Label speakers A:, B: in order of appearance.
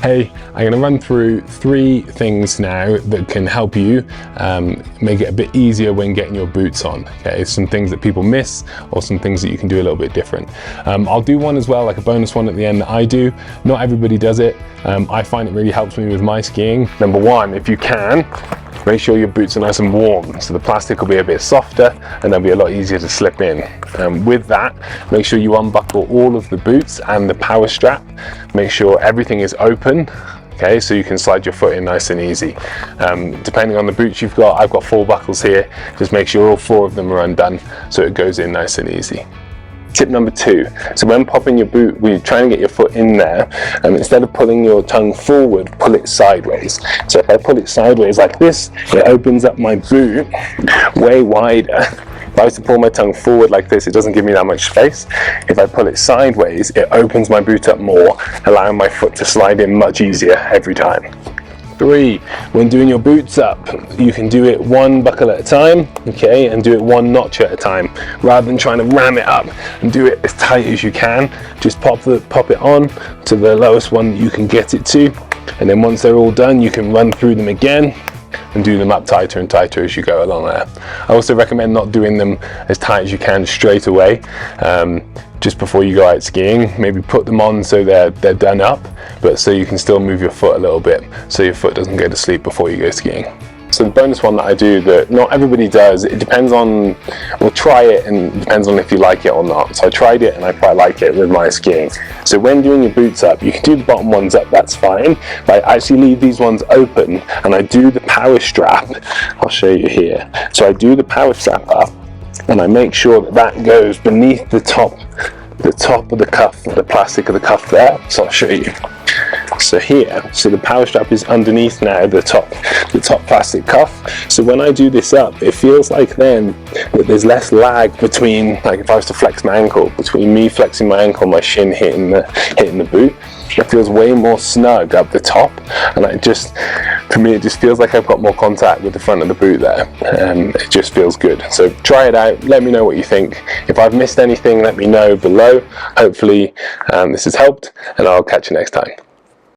A: Hey, I'm going to run through 3 things now that can help you make it a bit easier when getting your boots on. Okay, some things that people miss or some things that you can do a little bit different. I'll do one as well, like a bonus one at the end that I do. Not everybody does it. I find it really helps me with my skiing. Number 1, if you can, make sure your boots are nice and warm, so the plastic will be a bit softer and they'll be a lot easier to slip in. With that, make sure you unbuckle all of the boots and the power strap. Make sure everything is open, okay, so you can slide your foot in nice and easy. Depending on the boots you've got, I've got 4 buckles here. Just make sure all 4 of them are undone so it goes in nice and easy. Tip number 2, so when popping your boot, when you're trying to get your foot in there, instead of pulling your tongue forward, pull it sideways. So if I pull it sideways like this, it opens up my boot way wider. If I was to pull my tongue forward like this, it doesn't give me that much space. If I pull it sideways, it opens my boot up more, allowing my foot to slide in much easier every time. 3, when doing your boots up, you can do it 1 buckle at a time, okay, and do it 1 notch at a time, rather than trying to ram it up and do it as tight as you can. Just pop it on to the lowest one you can get it to, and then once they're all done, you can run through them again and do them up tighter and tighter as you go along there. I also recommend not doing them as tight as you can straight away. Just before you go out skiing, maybe put them on so they're done up, but so you can still move your foot a little bit so your foot doesn't go to sleep before you go skiing. So the bonus one that I do that not everybody does, it depends on, we'll try it and it depends on if you like it or not. So I tried it and I quite like it with my skiing. So when doing your boots up, you can do the bottom ones up, that's fine, but I actually leave these ones open and I do the power strap. I'll show you here. So I do the power strap up and I make sure that that goes beneath the top of the cuff, the plastic of the cuff there. So I'll show you. So here, so the power strap is underneath now the top plastic cuff. So when I do this up, it feels like then that there's less lag between, like if I was to flex my ankle, between me flexing my ankle, my shin hitting the boot. It feels way more snug up the top, and for me it just feels like I've got more contact with the front of the boot there. It just feels good. So try it out, let me know what you think. If I've missed anything, let me know below. Hopefully this has helped, and I'll catch you next time.